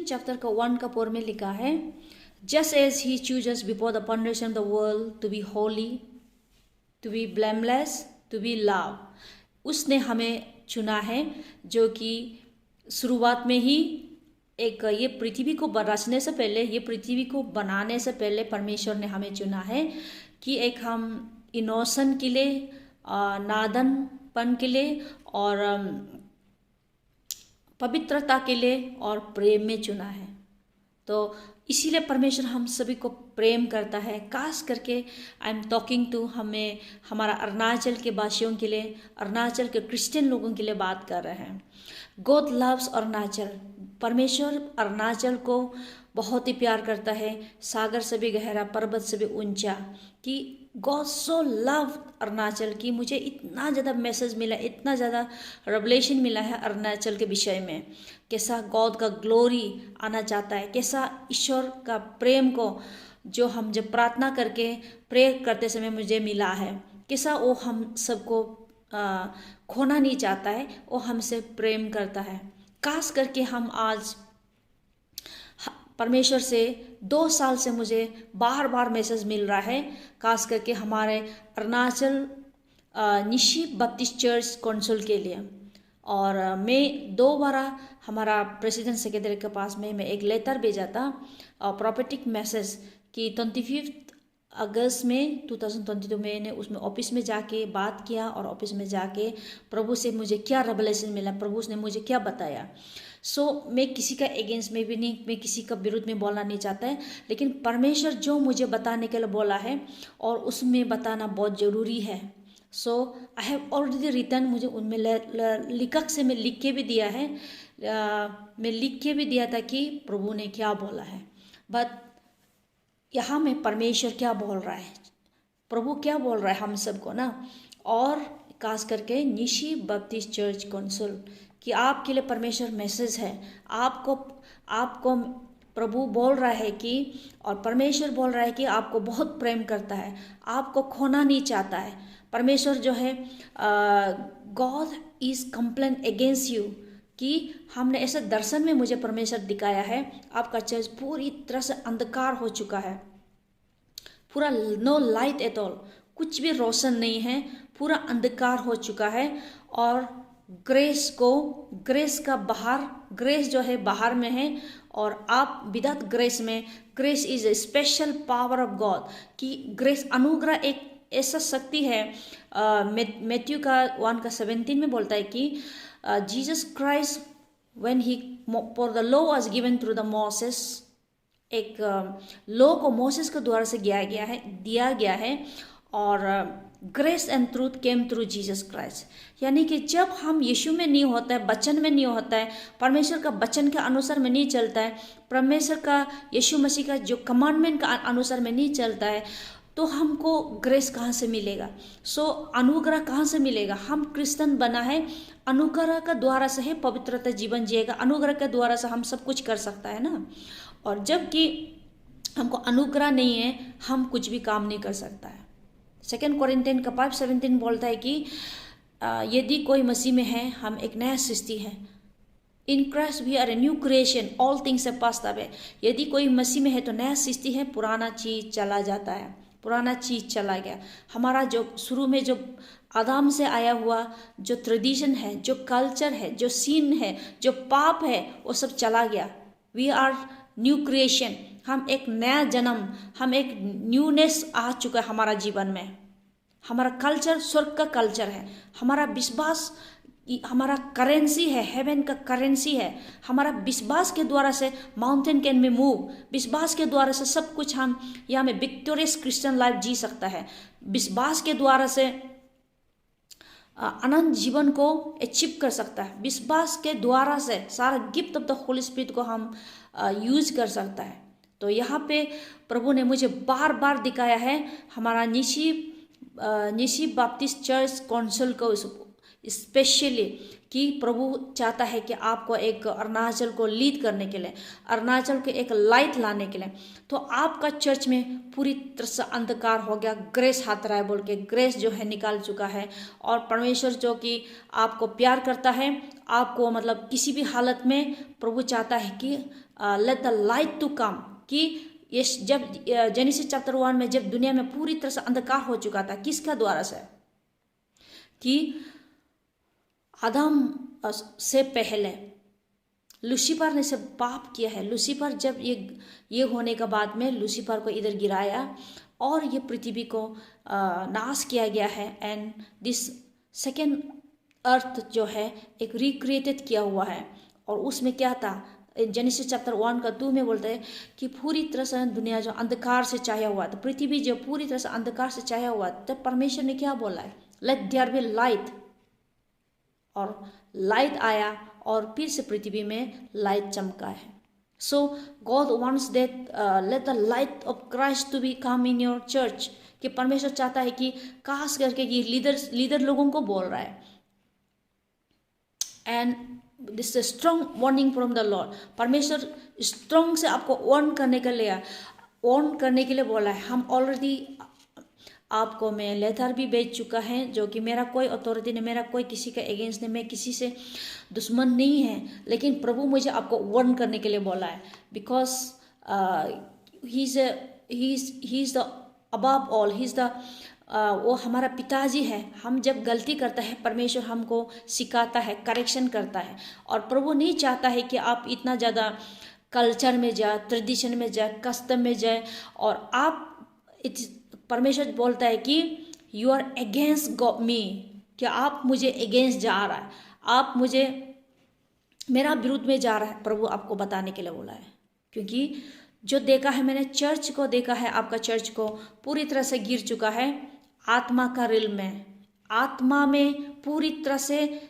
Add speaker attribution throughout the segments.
Speaker 1: Chapter का 1 का 4 में लिखा है, just as he chose us before the foundation of the world to be holy, to be blameless, to be love. उसने हमें चुना है, जो कि शुरुआत में ही एक ये पृथ्वी को रचने से पहले, ये पृथ्वी को बनाने से पहले परमेश्वर ने हमें चुना है कि एक हम इनोसेंट के लिए, नादनपन के लिए और पवित्रता के लिए और प्रेम में चुना है। तो इसीलिए परमेश्वर हम सभी को प्रेम करता है। खास करके आई एम टॉकिंग टू हमें, हमारा अरुणाचल के वासियों के लिए, अरुणाचल के क्रिश्चियन लोगों के लिए बात कर रहे हैं। God loves Arunachal. परमेश्वर अरुणाचल को बहुत ही प्यार करता है, सागर से भी गहरा, पर्वत से भी ऊंचा। कि गॉड सो लव अरुणाचल की मुझे इतना ज़्यादा मैसेज मिला, इतना ज़्यादा रेवलेशन मिला है अरुणाचल के विषय में। कैसा गॉड का ग्लोरी आना चाहता है, कैसा ईश्वर का प्रेम को जो हम जब प्रार्थना करके प्रे करते समय मुझे मिला है, कैसा वो हम सबको खोना नहीं चाहता है, वो हमसे प्रेम करता है। खास करके हम आज परमेश्वर से 2 साल से मुझे बार बार मैसेज मिल रहा है, खास करके हमारे अरुणाचल निशी बत्तीस चर्च काउंसिल के लिए। और मैं 2 बार हमारा प्रेसिडेंट सेक्रेटरी के पास में मैं एक लेटर भेजा था, प्रॉफेटिक मैसेज कि 25 अगस्त में 2022 मैंने उसमें ऑफिस में जाके बात किया और ऑफिस में जाके प्रभु से मुझे क्या रेवलेशन मिला, प्रभु ने मुझे क्या बताया। मैं किसी का अगेंस्ट में भी नहीं, मैं किसी का विरुद्ध में बोलना नहीं चाहता है, लेकिन परमेश्वर जो मुझे बताने के लिए बोला है और उसमें बताना बहुत ज़रूरी है। आई हैव ऑलरेडी रिटर्न, मुझे उनमें लिखक से मैं लिख के भी दिया है, मैं लिख के भी दिया था कि प्रभु ने क्या बोला है। बट यहाँ में परमेश्वर क्या बोल रहा है, प्रभु क्या बोल रहा है हम सबको ना। और खास करके निशी बत्तीस चर्च काउंसिल कि आपके लिए परमेश्वर मैसेज है, आपको प्रभु बोल रहा है कि, और परमेश्वर बोल रहा है कि आपको बहुत प्रेम करता है, आपको खोना नहीं चाहता है। परमेश्वर जो है, God is complain against you, कि हमने ऐसे दर्शन में मुझे परमेश्वर दिखाया है, आपका चर्च पूरी तरह से अंधकार हो चुका है, पूरा नो लाइट एट ऑल, कुछ भी रोशन नहीं है, पूरा अंधकार हो चुका है। और ग्रेस का बाहर, ग्रेस जो है बाहर में है और आप विदाउट ग्रेस में, grace is a special power of God. कि ग्रेस अनुग्रह एक ऐसा शक्ति है, मैथ्यू का 1:17 में बोलता है कि Jesus Christ when he for the law was given through the Moses, एक लॉ को मोसेस के द्वारा से दिया गया है और grace and truth came through Jesus Christ. यानी कि जब हम यीशु में नहीं होता है, वचन में नहीं होता है, परमेश्वर का वचन के अनुसार में नहीं चलता है, परमेश्वर का यीशु मसीह का जो कमांडमेंट का अनुसार में नहीं चलता है, तो हमको ग्रेस कहाँ से मिलेगा? अनुग्रह कहाँ से मिलेगा? हम क्रिश्चियन बना है अनुग्रह का द्वारा से है, पवित्रता जीवन जिएगा, अनुग्रह के द्वारा से हम सब कुछ कर सकता है ना। और जबकि हमको अनुग्रह नहीं है, हम कुछ भी काम नहीं कर सकता है। 2 कोरिन्थियन का 5:17 बोलता है कि यदि कोई मसीह में है, हम एक नया सृष्टि है। In Christ we are a new creation, all things have passed away. यदि कोई मसीह में है तो नया सृष्टि है, पुराना चीज चला जाता है, पुराना चीज चला गया। हमारा जो शुरू में जो आदम से आया हुआ जो ट्रेडिशन है, जो कल्चर है, जो सीन है, जो पाप है, वो सब चला गया। वी आर न्यू क्रिएशन, हम एक नया जन्म, हम एक न्यूनेस आ चुका है हमारा जीवन में। हमारा कल्चर स्वर्ग का कल्चर है, हमारा विश्वास हमारा करेंसी है, हेवन का करेंसी है। हमारा विश्वास के द्वारा से माउंटेन कैन बी मूव, विश्वास के द्वारा से सब कुछ हम यहाँ में विक्टोरियस क्रिश्चियन लाइफ जी सकता है। विश्वास के द्वारा से अनंत जीवन को अचीव कर सकता है। विश्वास के द्वारा से सारा gift of the Holi spirit को हम यूज कर सकता है। तो यहाँ पे प्रभु ने मुझे बार बार दिखाया है, हमारा निशी बप्तिस्ट चर्च काउंसिल को स्पेशली, कि प्रभु चाहता है कि आपको एक अरुणाचल को लीड करने के लिए, अरुणाचल के एक लाइट लाने के लिए। तो आपका चर्च में पूरी तरह से अंधकार हो गया, ग्रेस हाथ रहा है बोल के ग्रेस जो है निकाल चुका है। और परमेश्वर जो कि आपको प्यार करता है, आपको मतलब किसी भी हालत में प्रभु चाहता है कि let the light to come, कि ये जब जेनेसिस चैप्टर 1 में जब दुनिया में पूरी तरह से अंधकार हो चुका था, किसका द्वारा से, कि आदम से पहले लूसीफर ने सब पाप किया है। लूसीफर जब ये होने के बाद में लूसीफर को इधर गिराया और ये पृथ्वी को नाश किया गया है। एंड दिस सेकेंड अर्थ जो है एक रिक्रिएटेड किया हुआ है। और उसमें क्या था, जेनेसिस चैप्टर 1 का 2 में बोलते हैं कि पूरी तरह से दुनिया जो अंधकार से छाया हुआ था, पृथ्वी जो पूरी तरह से अंधकार से छाया हुआ, तब परमेश्वर ने क्या बोला है, लेट देयर बी लाइट, और लाइट आया और फिर से पृथ्वी में लाइट चमका है। So God wants that let the light of Christ to be come in your church, कि परमेश्वर चाहता है कि खास करके ये लीडर लोगों को बोल रहा है। And this is strong warning from the Lord. परमेश्वर स्ट्रॉन्ग से आपको वार्न करने के लिए बोला है। हम ऑलरेडी आपको मैं लेटर भी भेज चुका है, जो कि मेरा कोई अथॉरिटी नहीं, मेरा कोई किसी का अगेंस्ट नहीं, मैं किसी से दुश्मन नहीं है, लेकिन प्रभु मुझे आपको वार्न करने के लिए बोला है। Because he is the above all, he is the वो हमारा पिताजी है। हम जब गलती करता है परमेश्वर हमको सिखाता है, करेक्शन करता है। और प्रभु नहीं चाहता है कि आप इतना ज़्यादा कल्चर में जाए, ट्रेडिशन में जाए, कस्टम में जाए, और आप परमेश्वर बोलता है कि यू आर अगेंस्ट मी, क्या आप मुझे अगेंस्ट जा रहा है, आप मुझे मेरा विरुद्ध में जा रहा है। प्रभु आपको बताने के लिए बोला है, क्योंकि जो देखा है मैंने, चर्च को देखा है, आपका चर्च को पूरी तरह से गिर चुका है आत्मा का रिल में, आत्मा में पूरी तरह से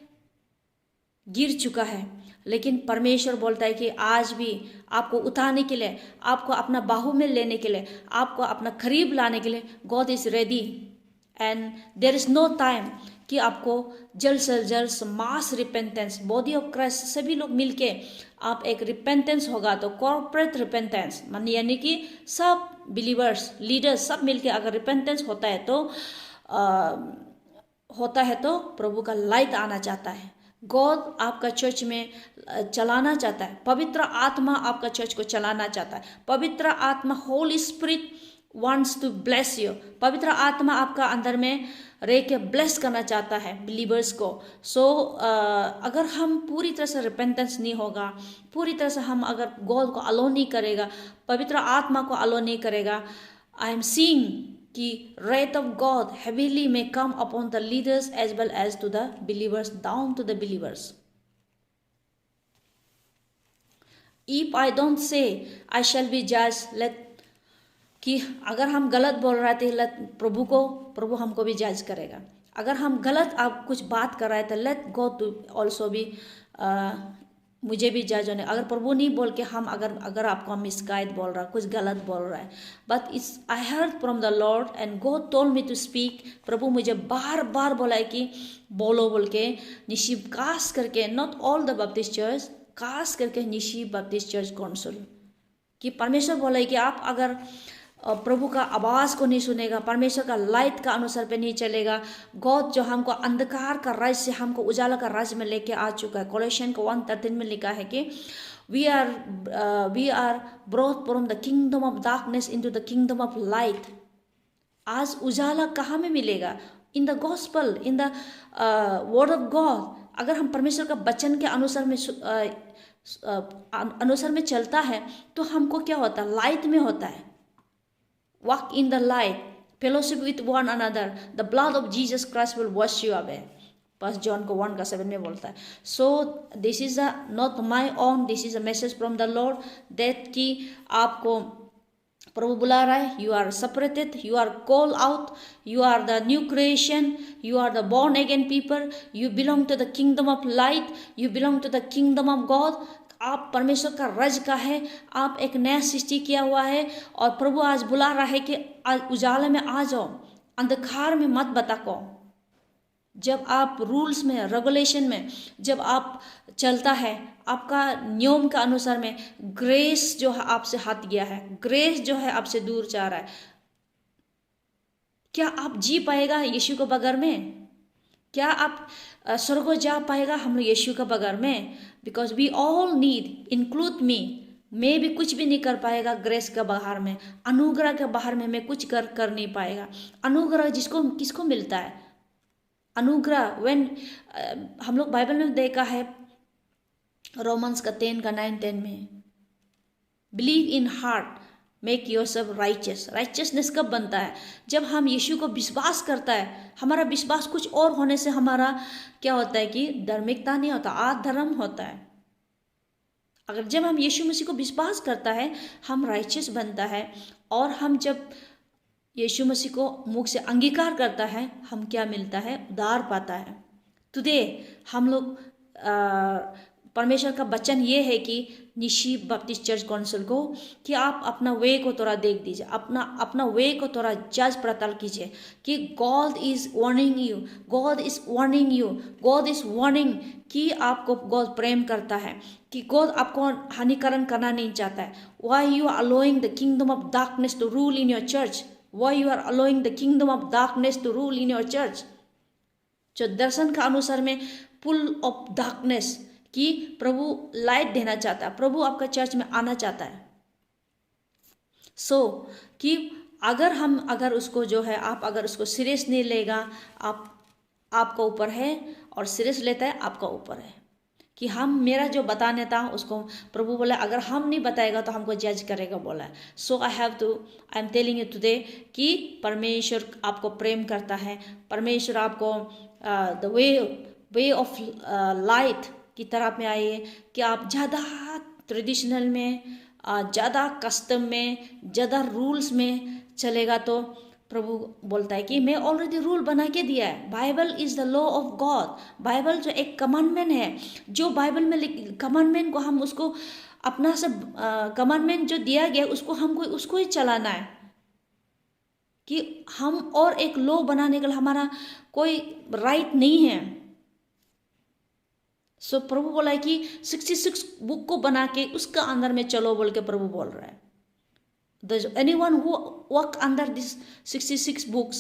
Speaker 1: गिर चुका है। लेकिन परमेश्वर बोलता है कि आज भी आपको उठाने के लिए, आपको अपना बाहु में लेने के लिए, आपको अपना करीब लाने के लिए God is ready. And there is no time कि आपको जल्द से जल्द mass repentance, body of Christ सभी लोग मिलके आप एक रिपेंटेंस होगा तो कॉर्पोरेट रिपेंटेंस, मान यानी कि सब बिलीवर्स, लीडर्स सब मिलके अगर रिपेंटेंस होता है तो प्रभु का लाइट आना चाहता है। गॉड आपका चर्च में चलाना चाहता है, पवित्र आत्मा आपका चर्च को चलाना चाहता है। पवित्र आत्मा, holy spirit wants to bless you. पवित्र आत्मा आपका अंदर में रह के ब्लेस करना चाहता है बिलीवर्स को। सो अगर हम पूरी तरह से रिपेंटेंस नहीं होगा, पूरी तरह से हम अगर गॉड को अलो नहीं करेगा, पवित्र आत्मा को अलो नहीं करेगा, आई एम सीइंग कि wrath of God heavily may come upon the leaders as well as to the believers, down to the believers. If I don't say I shall be judged, let, कि अगर हम गलत बोल रहे थे let प्रभु हमको भी जज करेगा। अगर हम गलत आप कुछ बात कर रहे थे let God to also be मुझे भी जज होने। अगर प्रभु नहीं बोल के हम अगर आपको मिसगाइड बोल रहा है, कुछ गलत बोल रहा है, but it's I heard from the Lord and God told me to speak. प्रभु मुझे बार बार बोला है कि बोलो बोल के, निशी खास करके, not all the Baptist church, खास करके निशी बैप्टिस्ट चर्च काउंसिल, कि परमेश्वर बोला है कि आप अगर प्रभु का आवाज़ को नहीं सुनेगा, परमेश्वर का लाइट का अनुसार पे नहीं चलेगा, गॉड जो हमको अंधकार का राज्य से हमको उजाला का राज्य में लेके आ चुका है। कोलोसियन को 1:13 में लिखा है कि we are brought from the kingdom of darkness into the kingdom of light. आज उजाला कहाँ में मिलेगा? In the gospel, in the word of God. अगर हम परमेश्वर का वचन के अनुसार में चलता है तो हमको क्या होता है? लाइट में होता है। Walk in the light, fellowship with one another, the blood of Jesus Christ will wash you away. 1 John को 1:7 में बोलता है। So this is not my own, this is a message from the Lord that कि आपको प्रभु बुला रहा है, you are separated, you are called out, you are the new creation, you are the born again people, you belong to the kingdom of light, you belong to the kingdom of God. आप परमेश्वर का रज का है, आप एक नया सृष्टि किया हुआ है, और प्रभु आज बुला रहा है कि आज उजाले में आ जाओ, अंधकार में मत भटको। जब आप रूल्स में, रेगुलेशन में जब आप चलता है, आपका नियम का अनुसार में, ग्रेस जो है आपसे हट गया है, ग्रेस जो है आपसे दूर जा रहा है, क्या आप जी पाएगा यीशु के बगैर में? क्या आप स्वर्ग जा पाएगा हम लोग यीशु के बगैर में? Because we all need, include me, मैं भी कुछ भी नहीं कर पाएगा ग्रेस के बाहर में, अनुग्रह के बाहर में मैं कुछ कर नहीं पाएगा। अनुग्रह जिसको किसको मिलता है? अनुग्रह व्हेन हम लोग बाइबल में देखा है, रोमन्स का 10 का 9-10 में, believe in heart make yourself righteous. Righteousness कब बनता है? जब हम यीशु को विश्वास करता है। हमारा विश्वास कुछ और होने से हमारा क्या होता है कि धार्मिकता नहीं होता, अधर्म होता है। अगर जब हम यीशु मसीह को विश्वास करता है, हम राइचियस बनता है। और हम जब यीशु मसीह को मुख से अंगीकार करता है, हम क्या मिलता है? उद्धार पाता है। टुडे हम लोग परमेश्वर का वचन ये है कि निशी बपटिस्ट चर्च काउंसिल को कि आप अपना वे को थोड़ा देख दीजिए, अपना वे को थोड़ा जज पड़ताल कीजिए कि God is warning you, God is warning you, God is warning कि आपको गॉड प्रेम करता है, कि गॉड आपको हानिकरण करना नहीं चाहता है। Why you are allowing the kingdom of darkness to rule in your church? Why you are allowing the kingdom of darkness to rule in your church? जो दर्शन का अनुसार में फुल ऑफ डार्कनेस कि प्रभु लाइट देना चाहता है, प्रभु आपका चर्च में आना चाहता है। कि अगर उसको जो है आप अगर उसको सीरियस नहीं लेगा, आपका ऊपर है, और सीरियस लेता है आपका ऊपर है। कि मेरा जो बताने था उसको प्रभु बोला अगर हम नहीं बताएगा तो हमको जज करेगा बोला है। So I am telling you today कि परमेश्वर आपको प्रेम करता है। परमेश्वर आपको द वे ऑफ लाइट की तरफ में आइए कि आप ज़्यादा ट्रेडिशनल में, ज़्यादा कस्टम में, ज़्यादा रूल्स में चलेगा तो प्रभु बोलता है कि मैं ऑलरेडी रूल बना के दिया है। Bible is the law of God. Bible जो एक कमांडमेंट है, जो बाइबल में कमांडमेंट को हम उसको अपना सब कमांडमेंट जो दिया गया उसको हमको उसको ही चलाना है। कि हम और एक लॉ बनाने के लिए हमारा कोई राइट नहीं है। सो प्रभु बोला है कि 66 बुक को बना के उसका अंदर में चलो बोल के प्रभु बोल रहा है। Anyone who walk under this 66 books,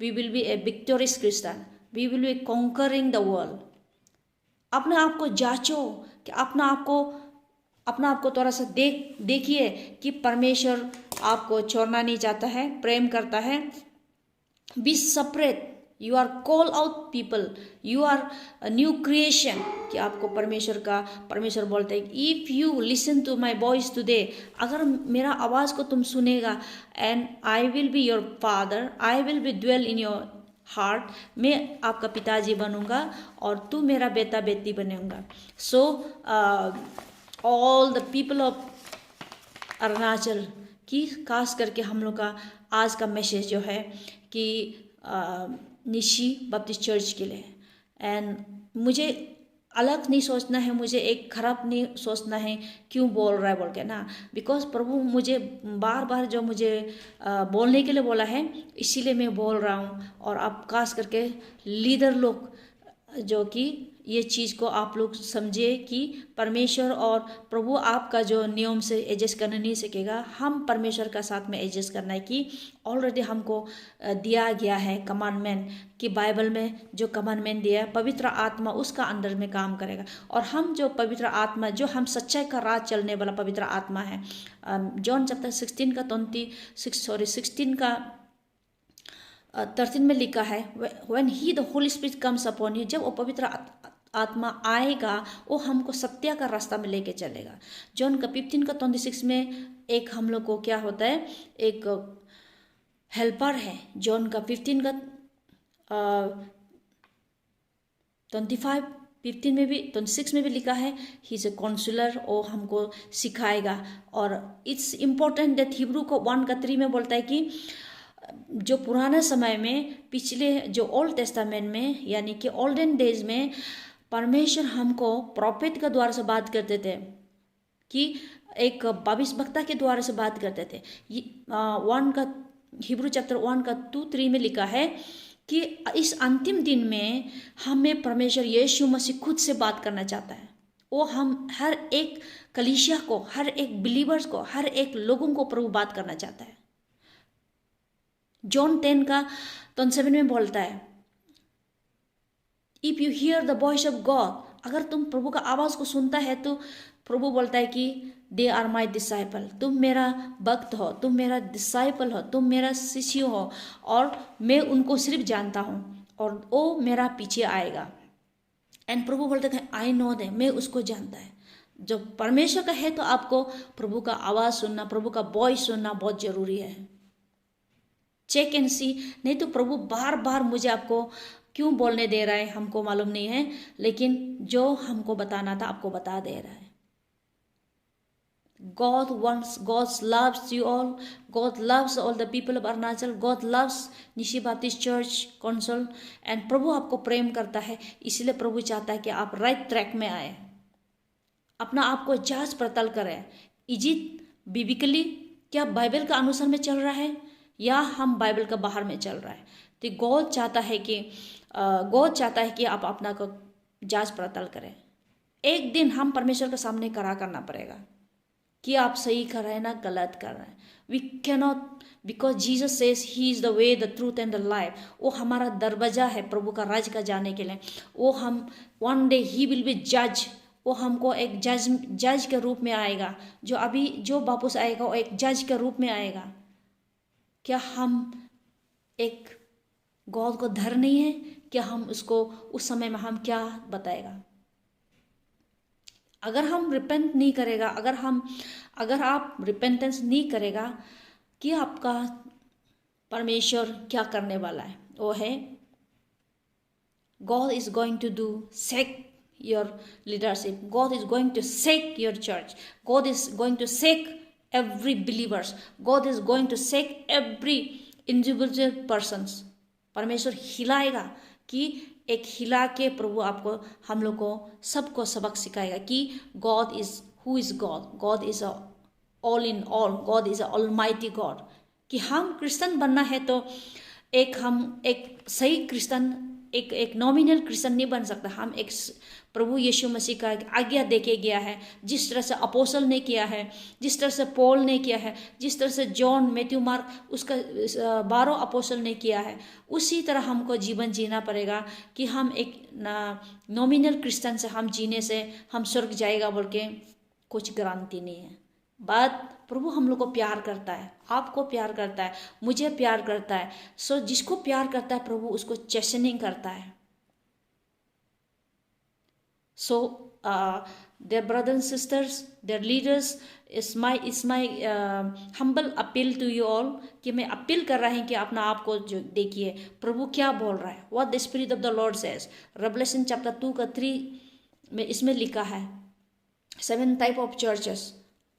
Speaker 1: we will be a victorious Christian. We will be conquering the world. अपने आप को जांचो कि अपना आप को थोड़ा सा देखिए कि परमेश्वर आपको छोड़ना नहीं चाहता है, प्रेम करता है। Be separate. You are call out people. You are a new creation. कि आपको परमेश्वर बोलता है if you listen to my voice today, अगर मेरा आवाज़ को तुम सुनेगा, and I will be your father, I will be dwell in your heart, मैं आपका पिताजी बनूंगा और तू मेरा बेटा बेटी बनेगा। So all the people of Arunachal की खास करके हम लोग का आज का मैसेज जो है कि निशी बपटिस्ट चर्च के लिए। एंड मुझे अलग नहीं सोचना है, मुझे एक खराब नहीं सोचना है क्यों बोल रहा है बोल के ना, बिकॉज प्रभु मुझे बार बार जो मुझे बोलने के लिए बोला है इसीलिए मैं बोल रहा हूँ। और आप खास करके लीडर लोग जो कि ये चीज़ को आप लोग समझिए कि परमेश्वर और प्रभु आपका जो नियम से एडजस्ट करना नहीं सकेगा, हम परमेश्वर का साथ में एडजस्ट करना है। कि ऑलरेडी हमको दिया गया है कमांडमेंट, कि बाइबल में जो कमांडमेंट दिया है पवित्र आत्मा उसका अंदर में काम करेगा। और हम जो पवित्र आत्मा, जो हम सच्चाई का राह चलने वाला पवित्र आत्मा है, जॉन चैप्टर 16 का 16 का 13 में लिखा है, when he the Holi spirit comes upon you, जब वो पवित्र आत्मा आएगा वो हमको सत्य का रास्ता में लेके चलेगा। जॉन का 15 का 26 में एक हम लोग को क्या होता है, एक हेल्पर है। जॉन का 15 का 15 में भी 26 में भी लिखा है ही इज़ ए काउंसलर, वो हमको सिखाएगा। और इट्स इम्पोर्टेंट दैट हिब्रू को 1 का 3 में बोलता है कि जो पुराना समय में, पिछले जो ओल्ड टेस्टामेंट में, यानी कि ओल्डन डेज में परमेश्वर हमको प्रॉफिट के द्वारा से बात करते थे, कि एक भविष्यवक्ता के द्वारा से बात करते थे। 1 का हिब्रू चैप्टर 1 का 2-3 में लिखा है कि इस अंतिम दिन में हमें परमेश्वर यीशु मसीह खुद से बात करना चाहता है। वो हम हर एक कलीसिया को, हर एक बिलीवर्स को, हर एक लोगों को प्रभु बात करना चाहता है। जॉन 10 का 27 में बोलता है, if you here the voice of God, अगर तुम प्रभु का आवाज़ को सुनता है तो प्रभु बोलता है कि दे आर माई डिसाइपल, तुम मेरा भक्त हो, तुम मेरा डिसाइपल हो, तुम मेरा शिष्य हो, और मैं उनको सिर्फ जानता हूँ और वो मेरा पीछे आएगा। एंड प्रभु बोलते थे आई नो दे, मैं उसको जानता है। जब परमेश्वर का है तो आपको प्रभु का आवाज़ सुनना, प्रभु का वॉइस सुनना बहुत ज़रूरी है। चेक एंड सी, नहीं तो प्रभु बार बार मुझे आपको क्यों बोलने दे रहा है हमको मालूम नहीं है, लेकिन जो हमको बताना था आपको बता दे रहा है। God wants, God loves you all. God loves all the people of Arunachal. God loves Nyishi Baptist church council. And प्रभु आपको प्रेम करता है, इसलिए प्रभु चाहता है कि आप राइट ट्रैक में आए, अपना आपको जांच पड़ताल करें। इज इट बिबिकली, क्या बाइबल का अनुसार में चल रहा है या हम बाइबल का बाहर में चल रहा है? तो गॉड चाहता है कि आप अपना को जांच पड़ताल करें। एक दिन हम परमेश्वर के सामने खड़ा करना पड़ेगा कि आप सही कर रहे हैं ना गलत कर रहे हैं। We cannot, because Jesus says he is the way, the truth and the life. वो हमारा दरवाजा है प्रभु का राज का जाने के लिए। वो हम one day he will be जज, वो हमको एक जज के रूप में आएगा। जो अभी जो वापस आएगा वो एक जज के रूप में आएगा। क्या हम एक गॉड को धर नहीं है? क्या हम उसको उस समय में हम क्या बताएगा? अगर हम रिपेंट नहीं करेगा, अगर आप रिपेंटेंस नहीं करेगा कि आपका परमेश्वर क्या करने वाला है, वो है God is going to do shake your leadership. God is going to shake your church. God is going to shake every believers. God is going to shake every individual persons. परमेश्वर हिलाएगा कि एक हिला के प्रभु आपको हम लोग को सबको सबक सिखाएगा कि God is who is God. God is all in all, God is almighty God. कि हम क्रिश्चियन बनना है तो हम एक सही क्रिश्चियन, एक नॉमिनल क्रिश्चियन नहीं बन सकता। हम एक प्रभु यीशु मसीह का आज्ञा देके गया है, जिस तरह से अपोस्टल ने किया है, जिस तरह से पॉल ने किया है, जिस तरह से जॉन, मैथ्यू, मार्क, उसका 12 अपोस्टल ने किया है, उसी तरह हमको जीवन जीना पड़ेगा कि हम एक नॉमिनल क्रिश्चियन से हम जीने से हम स्वर्ग जाएगा बोल के कुछ गारंटी नहीं है। बात प्रभु हम लोग को प्यार करता है, आपको प्यार करता है, मुझे प्यार करता है। सो जिसको प्यार करता है प्रभु उसको चेस्टनिंग करता है। So their brothers and sisters, their leaders, is my humble appeal to you all कि मैं अपील कर रहा हूँ कि अपना आप को जो देखिए प्रभु क्या बोल रहा है। What the Spirit of the Lord says, Revelation chapter 2 का 3 में इसमें लिखा है 7 type of churches.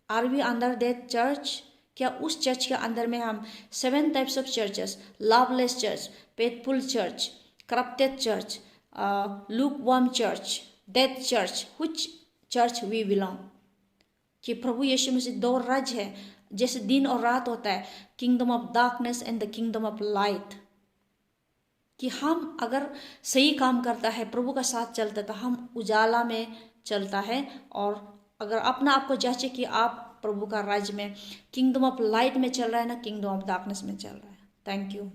Speaker 1: Are we under that church? क्या उस चर्च के अंदर में हम 7 types of churches, loveless church, faithful church, corrupted church, lukewarm church, dead church, which church we belong? कि प्रभु यीशु मसीह 2 राज है, जैसे दिन और रात होता है, kingdom of darkness and the kingdom of light. कि हम अगर सही काम करता है, प्रभु का साथ चलता है तो हम उजाला में चलता है, और अगर अपना आपको जांचे कि आप प्रभु का राज में किंगडम ऑफ लाइट में चल रहा है ना किंगडम ऑफ डार्कनेस में चल रहा है। Thank you.